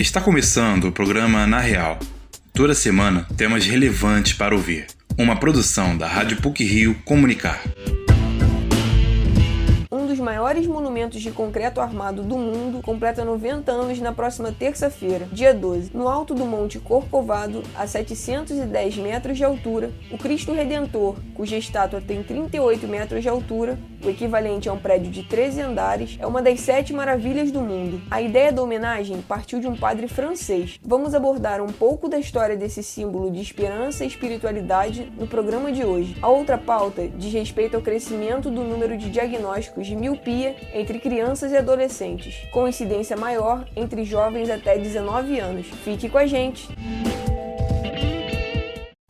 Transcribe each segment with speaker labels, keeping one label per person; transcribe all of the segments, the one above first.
Speaker 1: Está começando o programa Na Real. Toda semana, temas relevantes para ouvir. Uma produção da Rádio PUC-Rio Comunicar.
Speaker 2: Um dos maiores monumentos de concreto armado do mundo completa 90 anos na próxima terça-feira, dia 12. No alto do Monte Corcovado, a 710 metros de altura, o Cristo Redentor, cuja estátua tem 38 metros de altura, o equivalente a um prédio de 13 andares, é uma das 7 maravilhas do mundo. A ideia da homenagem partiu de um padre francês. Vamos abordar um pouco da história desse símbolo de esperança e espiritualidade no programa de hoje. A outra pauta diz respeito ao crescimento do número de diagnósticos de miopia entre crianças e adolescentes, com incidência maior entre jovens até 19 anos. Fique com a gente!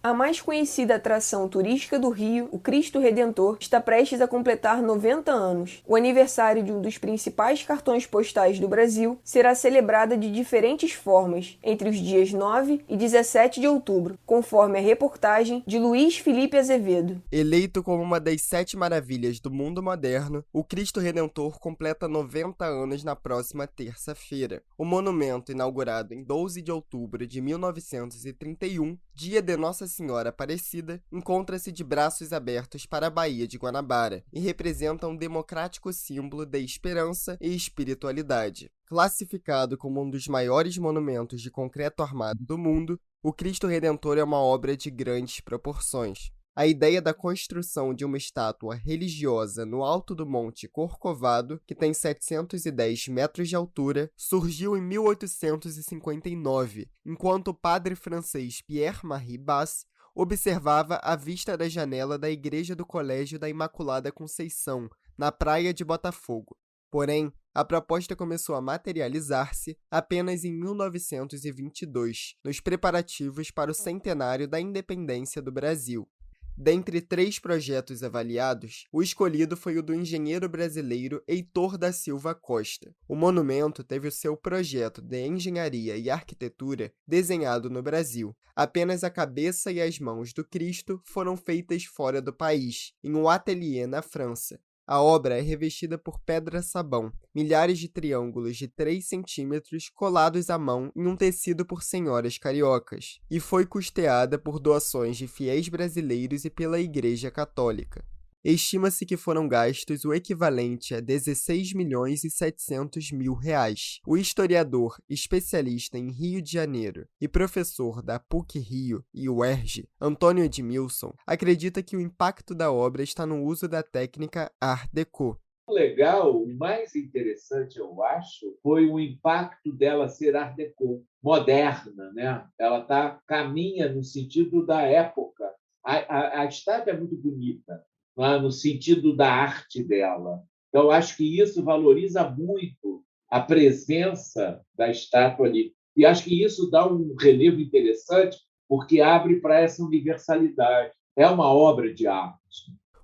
Speaker 2: A mais conhecida atração turística do Rio, o Cristo Redentor, está prestes a completar 90 anos. O aniversário de um dos principais cartões postais do Brasil será celebrado de diferentes formas, entre os dias 9 e 17 de outubro, conforme a reportagem de Luiz Felipe Azevedo.
Speaker 3: Eleito como uma das 7 maravilhas do mundo moderno, o Cristo Redentor completa 90 anos na próxima terça-feira. O monumento, inaugurado em 12 de outubro de 1931, dia de Nossa Senhora Aparecida, encontra-se de braços abertos para a Baía de Guanabara e representa um democrático símbolo de esperança e espiritualidade. Classificado como um dos maiores monumentos de concreto armado do mundo, o Cristo Redentor é uma obra de grandes proporções. A ideia da construção de uma estátua religiosa no alto do Monte Corcovado, que tem 710 metros de altura, surgiu em 1859, enquanto o padre francês Pierre-Marie Basse observava a vista da janela da igreja do Colégio da Imaculada Conceição, na praia de Botafogo. Porém, a proposta começou a materializar-se apenas em 1922, nos preparativos para o centenário da independência do Brasil. Dentre 3 projetos avaliados, o escolhido foi o do engenheiro brasileiro Heitor da Silva Costa. O monumento teve o seu projeto de engenharia e arquitetura desenhado no Brasil. Apenas a cabeça e as mãos do Cristo foram feitas fora do país, em um ateliê na França. A obra é revestida por pedra-sabão, milhares de triângulos de 3 centímetros colados à mão em um tecido por senhoras cariocas, e foi custeada por doações de fiéis brasileiros e pela Igreja Católica. Estima-se que foram gastos o equivalente a R$16.700.000. O historiador, especialista em Rio de Janeiro e professor da PUC-Rio e UERJ, Antônio Edmilson, acredita que o impacto da obra está no uso da técnica Art Deco.
Speaker 4: O legal, o mais interessante, eu acho, foi o impacto dela ser Art Deco, moderna, né? Ela caminha no sentido da época. A estátua é muito bonita, no sentido da arte dela. Então, acho que isso valoriza muito a presença da estátua ali. E acho que isso dá um relevo interessante, porque abre para essa universalidade. É uma obra de arte.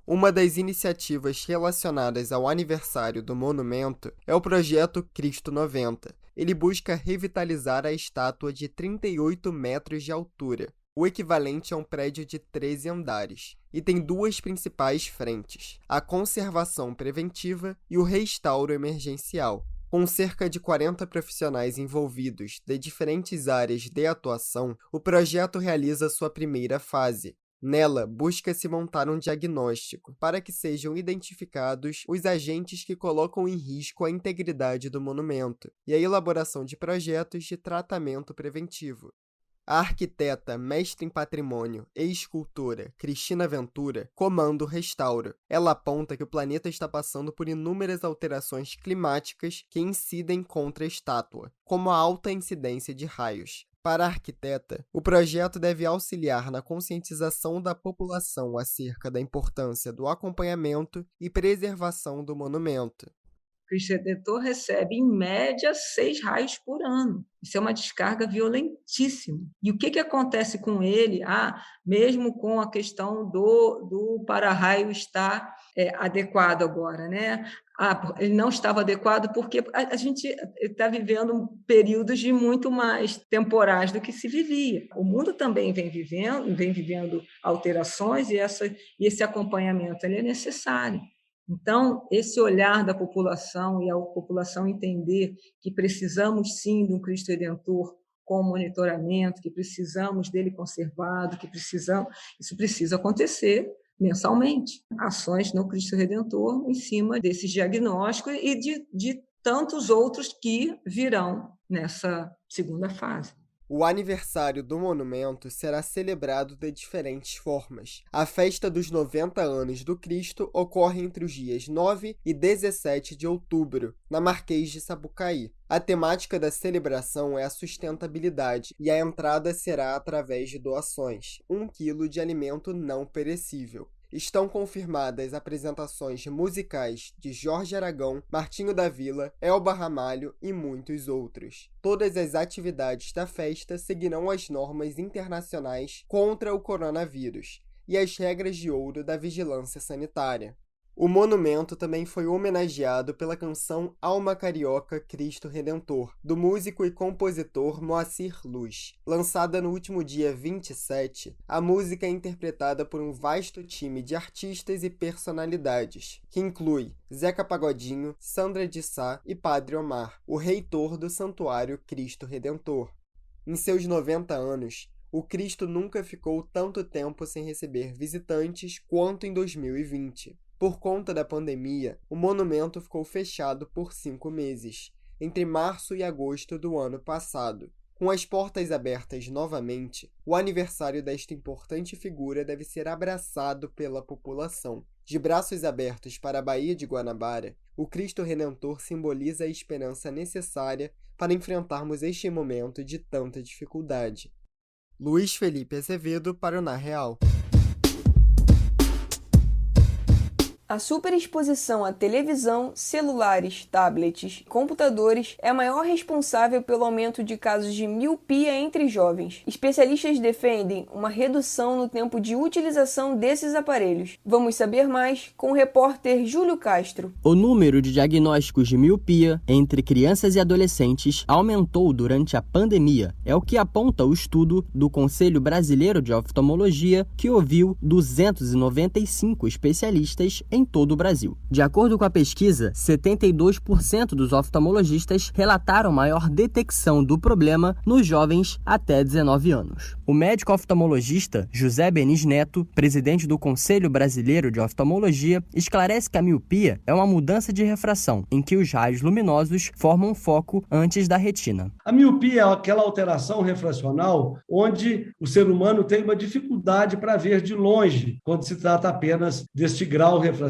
Speaker 3: Uma das iniciativas relacionadas ao aniversário do monumento é o projeto Cristo 90. Ele busca revitalizar a estátua de 38 metros de altura, o equivalente a um prédio de 13 andares, e tem 2 principais frentes, a conservação preventiva e o restauro emergencial. Com cerca de 40 profissionais envolvidos de diferentes áreas de atuação, o projeto realiza sua primeira fase. Nela, busca-se montar um diagnóstico para que sejam identificados os agentes que colocam em risco a integridade do monumento e a elaboração de projetos de tratamento preventivo. A arquiteta, mestre em patrimônio e escultora Cristina Ventura comanda o restauro. Ela aponta que o planeta está passando por inúmeras alterações climáticas que incidem contra a estátua, como a alta incidência de raios. Para a arquiteta, o projeto deve auxiliar na conscientização da população acerca da importância do acompanhamento e preservação do monumento.
Speaker 5: O Cristo Redentor recebe, em média, 6 raios por ano. Isso é uma descarga violentíssima. E o que acontece com ele, mesmo com a questão do para-raio estar adequado agora, né? Ele não estava adequado porque a gente está vivendo períodos de muito mais temporais do que se vivia. O mundo também vem vivendo alterações e esse acompanhamento ele é necessário. Então, esse olhar da população e a população entender que precisamos sim de um Cristo Redentor com monitoramento, que precisamos dele conservado, isso precisa acontecer mensalmente. Ações no Cristo Redentor em cima desses diagnósticos e de tantos outros que virão nessa segunda fase.
Speaker 3: O aniversário do monumento será celebrado de diferentes formas. A festa dos 90 anos do Cristo ocorre entre os dias 9 e 17 de outubro, na Marquês de Sapucaí. A temática da celebração é a sustentabilidade e a entrada será através de doações, 1 quilo de alimento não perecível. Estão confirmadas apresentações musicais de Jorge Aragão, Martinho da Vila, Elba Ramalho e muitos outros. Todas as atividades da festa seguirão as normas internacionais contra o coronavírus e as regras de ouro da vigilância sanitária. O monumento também foi homenageado pela canção Alma Carioca Cristo Redentor, do músico e compositor Moacir Luz. Lançada no último dia 27, a música é interpretada por um vasto time de artistas e personalidades, que inclui Zeca Pagodinho, Sandra de Sá e Padre Omar, o reitor do Santuário Cristo Redentor. Em seus 90 anos, o Cristo nunca ficou tanto tempo sem receber visitantes quanto em 2020. Por conta da pandemia, o monumento ficou fechado por 5 meses, entre março e agosto do ano passado. Com as portas abertas novamente, o aniversário desta importante figura deve ser abraçado pela população. De braços abertos para a Baía de Guanabara, o Cristo Redentor simboliza a esperança necessária para enfrentarmos este momento de tanta dificuldade. Luiz Felipe Azevedo para o Na Real.
Speaker 2: A superexposição à televisão, celulares, tablets e computadores é a maior responsável pelo aumento de casos de miopia entre jovens. Especialistas defendem uma redução no tempo de utilização desses aparelhos. Vamos saber mais com o repórter Júlio Castro.
Speaker 6: O número de diagnósticos de miopia entre crianças e adolescentes aumentou durante a pandemia. É o que aponta o estudo do Conselho Brasileiro de Oftalmologia, que ouviu 295 especialistas em todo o Brasil. De acordo com a pesquisa, 72% dos oftalmologistas relataram maior detecção do problema nos jovens até 19 anos. O médico oftalmologista José Benis Neto, presidente do Conselho Brasileiro de Oftalmologia, esclarece que a miopia é uma mudança de refração, em que os raios luminosos formam foco antes da retina.
Speaker 7: A miopia é aquela alteração refracional onde o ser humano tem uma dificuldade para ver de longe, quando se trata apenas deste grau refracional,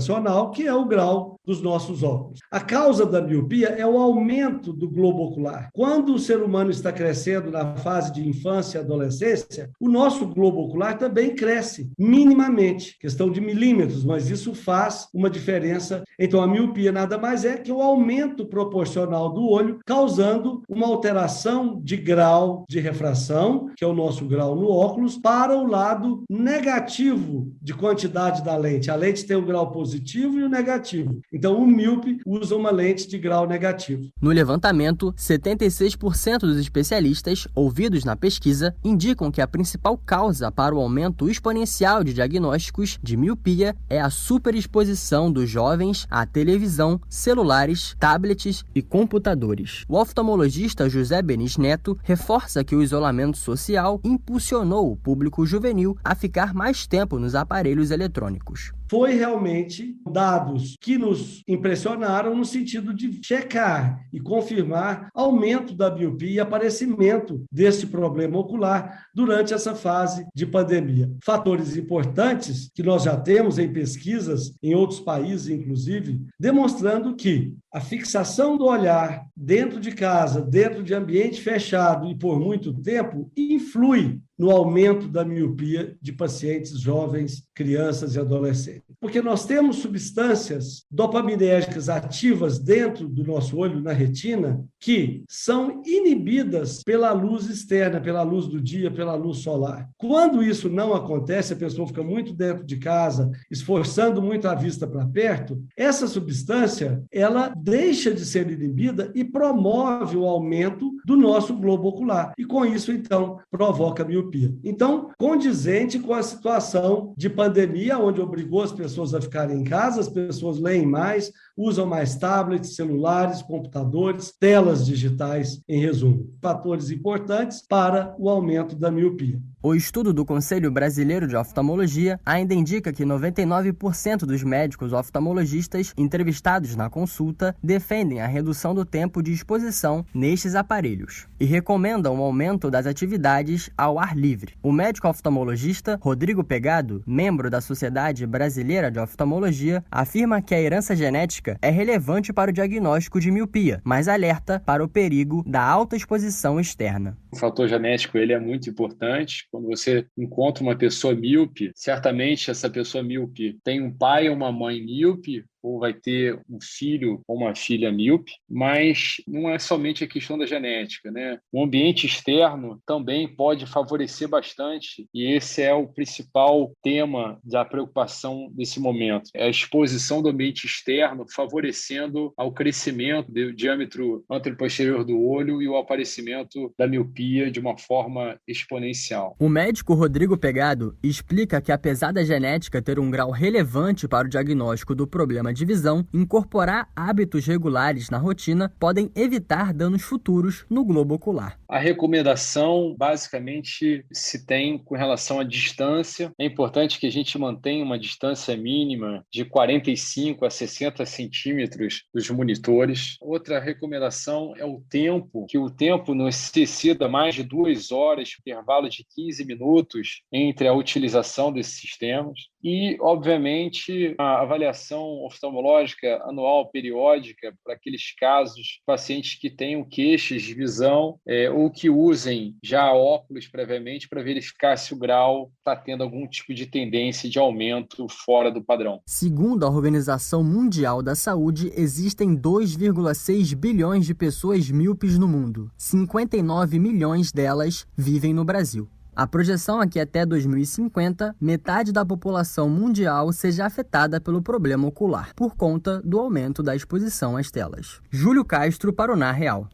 Speaker 7: que é o grau dos nossos óculos. A causa da miopia é o aumento do globo ocular. Quando o ser humano está crescendo na fase de infância e adolescência, o nosso globo ocular também cresce, minimamente, questão de milímetros, mas isso faz uma diferença. Então, a miopia nada mais é que o aumento proporcional do olho, causando uma alteração de grau de refração, que é o nosso grau no óculos, para o lado negativo de quantidade da lente. A lente tem um grau positivo e o negativo. Então, o míope usa uma lente de grau negativo.
Speaker 6: No levantamento, 76% dos especialistas ouvidos na pesquisa indicam que a principal causa para o aumento exponencial de diagnósticos de miopia é a superexposição dos jovens à televisão, celulares, tablets e computadores. O oftalmologista José Benis Neto reforça que o isolamento social impulsionou o público juvenil a ficar mais tempo nos aparelhos eletrônicos.
Speaker 7: Foi realmente dados que nos impressionaram no sentido de checar e confirmar aumento da miopia e aparecimento desse problema ocular durante essa fase de pandemia. Fatores importantes que nós já temos em pesquisas em outros países, inclusive, demonstrando que a fixação do olhar dentro de casa, dentro de ambiente fechado e por muito tempo, influi no aumento da miopia de pacientes jovens, crianças e adolescentes. Porque nós temos substâncias dopaminérgicas ativas dentro do nosso olho, na retina, que são inibidas pela luz externa, pela luz do dia, pela luz solar. Quando isso não acontece, a pessoa fica muito dentro de casa, esforçando muito a vista para perto, essa substância, ela deixa de ser inibida e promove o aumento do nosso globo ocular. E com isso, então, provoca miopia. miopia. Então, condizente com a situação de pandemia, onde obrigou as pessoas a ficarem em casa, as pessoas leem mais, usam mais tablets, celulares, computadores, telas digitais, em resumo. Fatores importantes para o aumento da miopia.
Speaker 6: O estudo do Conselho Brasileiro de Oftalmologia ainda indica que 99% dos médicos oftalmologistas entrevistados na consulta defendem a redução do tempo de exposição nestes aparelhos e recomendam o aumento das atividades ao ar livre. O médico oftalmologista Rodrigo Pegado, membro da Sociedade Brasileira de Oftalmologia, afirma que a herança genética é relevante para o diagnóstico de miopia, mas alerta para o perigo da alta exposição externa.
Speaker 8: O fator genético ele é muito importante. Quando você encontra uma pessoa míope, certamente essa pessoa míope tem um pai ou uma mãe míope, ou vai ter um filho ou uma filha míope, mas não é somente a questão da genética, né? O ambiente externo também pode favorecer bastante, e esse é o principal tema da preocupação desse momento. É a exposição do ambiente externo favorecendo ao crescimento do diâmetro anteroposterior do olho e o aparecimento da miopia de uma forma exponencial.
Speaker 6: O médico Rodrigo Pegado explica que, apesar da genética ter um grau relevante para o diagnóstico do problema de visão, incorporar hábitos regulares na rotina podem evitar danos futuros no globo ocular.
Speaker 8: A recomendação, basicamente, se tem com relação à distância. É importante que a gente mantenha uma distância mínima de 45 a 60 centímetros dos monitores. Outra recomendação é o tempo, que o tempo não se exceda mais de 2 horas, intervalo de 15 minutos entre a utilização desses sistemas. E, obviamente, a avaliação oftalmológica anual periódica para aqueles casos, pacientes que tenham queixas de visão ou que usem já óculos previamente para verificar se o grau está tendo algum tipo de tendência de aumento fora do padrão.
Speaker 6: Segundo a Organização Mundial da Saúde, existem 2,6 bilhões de pessoas míopes no mundo. 59 milhões delas vivem no Brasil. A projeção é que até 2050, metade da população mundial seja afetada pelo problema ocular, por conta do aumento da exposição às telas. Júlio Castro para o Na Real.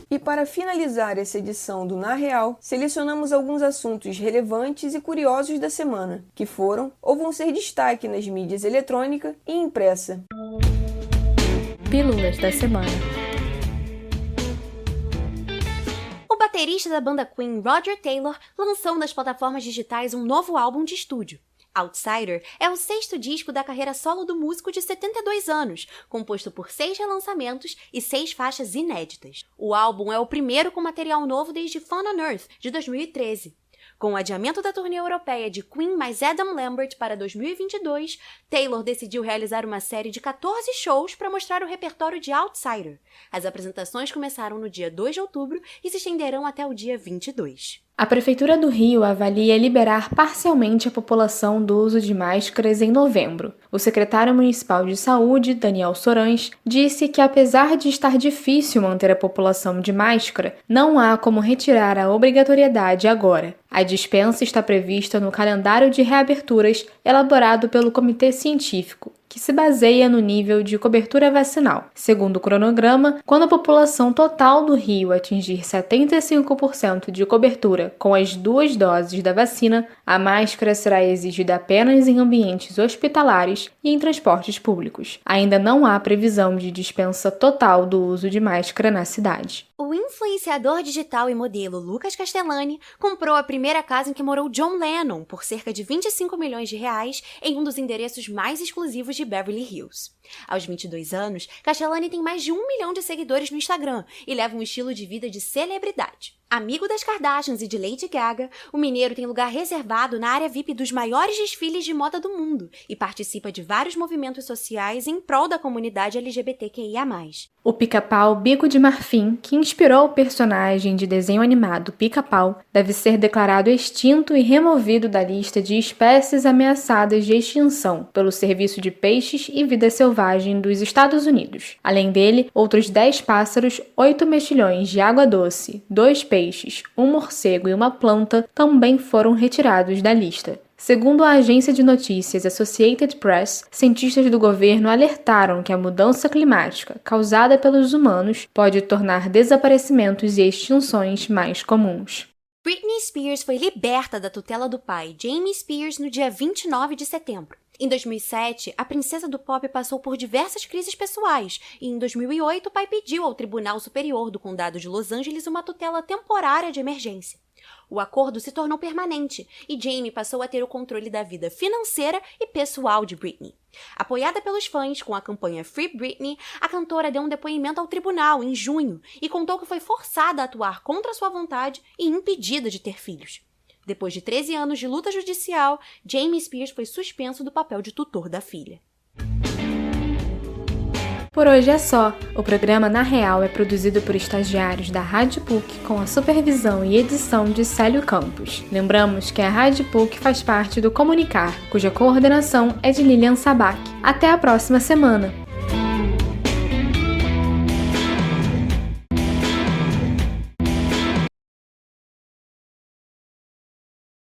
Speaker 2: E para finalizar essa edição do Na Real, selecionamos alguns assuntos relevantes e curiosos da semana, que foram ou vão ser destaque nas mídias eletrônica e impressa.
Speaker 9: Pílulas da semana.
Speaker 10: O baterista da banda Queen, Roger Taylor, lançou nas plataformas digitais um novo álbum de estúdio. Outsider é o 6º disco da carreira solo do músico de 72 anos, composto por 6 relançamentos e 6 faixas inéditas. O álbum é o primeiro com material novo desde Fun on Earth, de 2013. Com o adiamento da turnê europeia de Queen mais Adam Lambert para 2022, Taylor decidiu realizar uma série de 14 shows para mostrar o repertório de Outsider. As apresentações começaram no dia 2 de outubro e se estenderão até o dia 22.
Speaker 9: A Prefeitura do Rio avalia liberar parcialmente a população do uso de máscaras em novembro. O secretário municipal de saúde, Daniel Sorães, disse que apesar de estar difícil manter a população de máscara, não há como retirar a obrigatoriedade agora. A dispensa está prevista no calendário de reaberturas elaborado pelo Comitê Científico, que se baseia no nível de cobertura vacinal. Segundo o cronograma, quando a população total do Rio atingir 75% de cobertura com as 2 doses da vacina, a máscara será exigida apenas em ambientes hospitalares e em transportes públicos. Ainda não há previsão de dispensa total do uso de máscara na cidade.
Speaker 10: O influenciador digital e modelo Lucas Castellani comprou a primeira casa em que morou John Lennon por cerca de 25 milhões de reais em um dos endereços mais exclusivos de Beverly Hills. Aos 22 anos, Castellani tem mais de 1 milhão de seguidores no Instagram e leva um estilo de vida de celebridade. Amigo das Kardashians e de Lady Gaga, o mineiro tem lugar reservado na área VIP dos maiores desfiles de moda do mundo e participa de vários movimentos sociais em prol da comunidade LGBTQIA+.
Speaker 9: O pica-pau Bico de Marfim, que inspirou o personagem de desenho animado Pica-Pau, deve ser declarado extinto e removido da lista de espécies ameaçadas de extinção pelo Serviço de Peixes e Vida Selvagem dos Estados Unidos. Além dele, outros 10 pássaros, 8 mexilhões de água-doce, 2 peixes, um morcego e uma planta também foram retirados da lista. Segundo a agência de notícias Associated Press, cientistas do governo alertaram que a mudança climática causada pelos humanos pode tornar desaparecimentos e extinções mais comuns.
Speaker 10: Britney Spears foi liberta da tutela do pai, Jamie Spears, no dia 29 de setembro. Em 2007, a princesa do pop passou por diversas crises pessoais e, em 2008, o pai pediu ao Tribunal Superior do Condado de Los Angeles uma tutela temporária de emergência. O acordo se tornou permanente e Jamie passou a ter o controle da vida financeira e pessoal de Britney. Apoiada pelos fãs com a campanha Free Britney, a cantora deu um depoimento ao tribunal em junho e contou que foi forçada a atuar contra sua vontade e impedida de ter filhos. Depois de 13 anos de luta judicial, Jamie Spears foi suspenso do papel de tutor da filha.
Speaker 9: Por hoje é só. O programa Na Real é produzido por estagiários da Rádio PUC com a supervisão e edição de Célio Campos. Lembramos que a Rádio PUC faz parte do Comunicar, cuja coordenação é de Lilian Sabac. Até a próxima semana!